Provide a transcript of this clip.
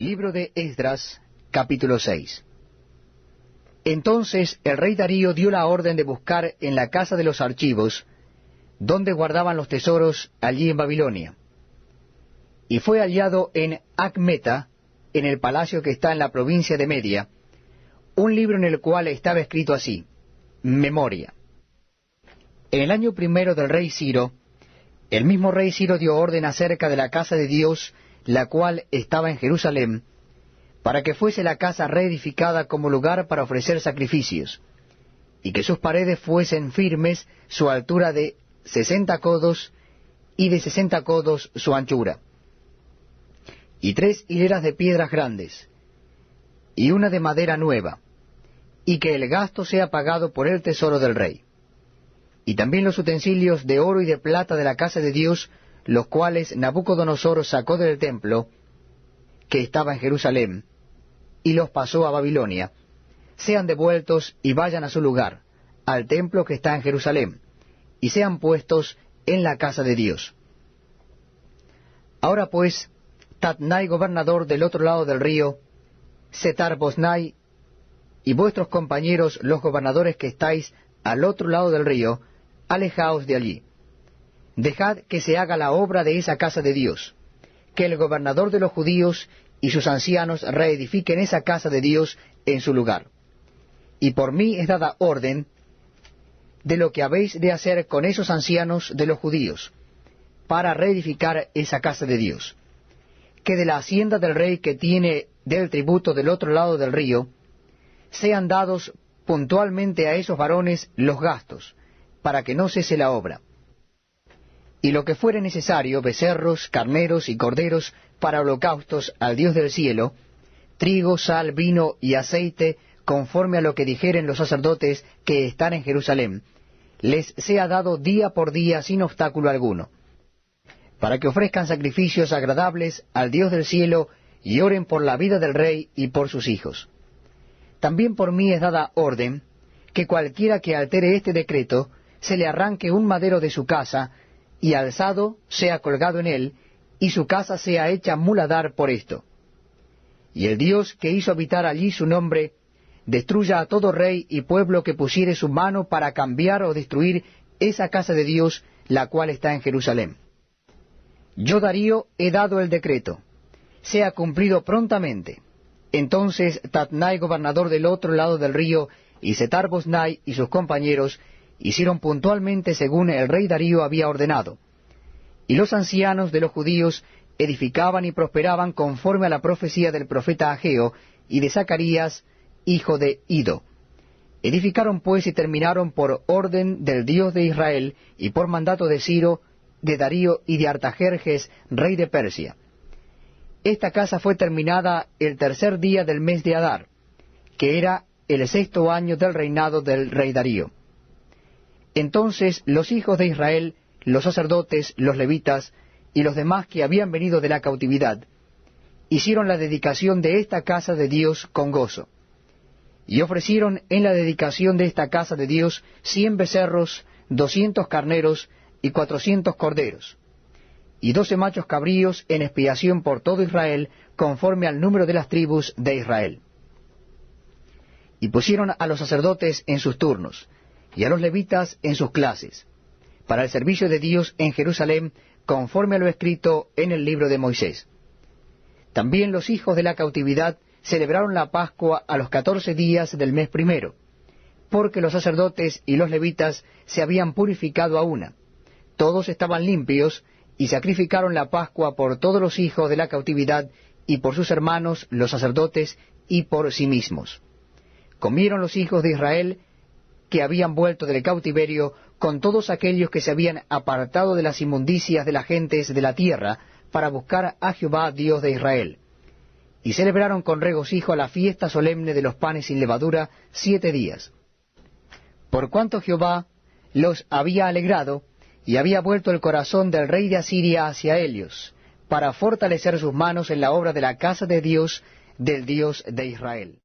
Libro de Esdras, capítulo 6. Entonces el rey Darío dio la orden de buscar en la casa de los archivos, donde guardaban los tesoros allí en Babilonia. Y fue hallado en Acmeta, en el palacio que está en la provincia de Media, un libro en el cual estaba escrito así: Memoria. En el año primero del rey Ciro, el mismo rey Ciro dio orden acerca de la casa de Dios, la cual estaba en Jerusalén, para que fuese la casa reedificada como lugar para ofrecer sacrificios, y que sus paredes fuesen firmes, su altura de 60 codos, y de 60 codos su anchura, y 3 hileras de piedras grandes, y una de madera nueva, y que el gasto sea pagado por el tesoro del rey. Y también los utensilios de oro y de plata de la casa de Dios, los cuales Nabucodonosor sacó del templo, que estaba en Jerusalén, y los pasó a Babilonia, sean devueltos y vayan a su lugar, al templo que está en Jerusalén, y sean puestos en la casa de Dios. Ahora pues, Tatnai, gobernador del otro lado del río, Setar-Boznai, y vuestros compañeros los gobernadores que estáis al otro lado del río, alejaos de allí. Dejad que se haga la obra de esa casa de Dios, que el gobernador de los judíos y sus ancianos reedifiquen esa casa de Dios en su lugar. Y por mí es dada orden de lo que habéis de hacer con esos ancianos de los judíos, para reedificar esa casa de Dios. Que de la hacienda del rey que tiene del tributo del otro lado del río, sean dados puntualmente a esos varones los gastos, para que no cese la obra. Y lo que fuere necesario, becerros, carneros y corderos para holocaustos al Dios del cielo, trigo, sal, vino y aceite, conforme a lo que dijeren los sacerdotes que están en Jerusalén, les sea dado día por día sin obstáculo alguno, para que ofrezcan sacrificios agradables al Dios del cielo y oren por la vida del rey y por sus hijos. También por mí es dada orden que cualquiera que altere este decreto, se le arranque un madero de su casa, y alzado sea colgado en él, y su casa sea hecha muladar por esto. Y el Dios que hizo habitar allí su nombre, destruya a todo rey y pueblo que pusiere su mano para cambiar o destruir esa casa de Dios, la cual está en Jerusalén. Yo, Darío, he dado el decreto, sea cumplido prontamente. Entonces Tatnai, gobernador del otro lado del río, y Setar-Boznai y sus compañeros hicieron puntualmente según el rey Darío había ordenado. Y los ancianos de los judíos edificaban y prosperaban conforme a la profecía del profeta Ageo y de Zacarías, hijo de Ido. Edificaron pues y terminaron por orden del Dios de Israel y por mandato de Ciro, de Darío y de Artajerjes, rey de Persia. Esta casa fue terminada el tercer día del mes de Adar, que era el 6º año del reinado del rey Darío. Entonces los hijos de Israel, los sacerdotes, los levitas y los demás que habían venido de la cautividad, hicieron la dedicación de esta casa de Dios con gozo. Y ofrecieron en la dedicación de esta casa de Dios 100 becerros, 200 carneros y 400 corderos, y 12 machos cabríos en expiación por todo Israel, conforme al número de las tribus de Israel. Y pusieron a los sacerdotes en sus turnos, y a los levitas en sus clases, para el servicio de Dios en Jerusalén, conforme a lo escrito en el libro de Moisés. También los hijos de la cautividad celebraron la Pascua a los 14 días del mes primero, porque los sacerdotes y los levitas se habían purificado a una. Todos estaban limpios, y sacrificaron la Pascua por todos los hijos de la cautividad, y por sus hermanos los sacerdotes, y por sí mismos. Comieron los hijos de Israel que habían vuelto del cautiverio, con todos aquellos que se habían apartado de las inmundicias de las gentes de la tierra, para buscar a Jehová Dios de Israel. Y celebraron con regocijo la fiesta solemne de los panes sin levadura 7 días. Por cuanto Jehová los había alegrado, y había vuelto el corazón del rey de Asiria hacia ellos, para fortalecer sus manos en la obra de la casa de Dios, del Dios de Israel.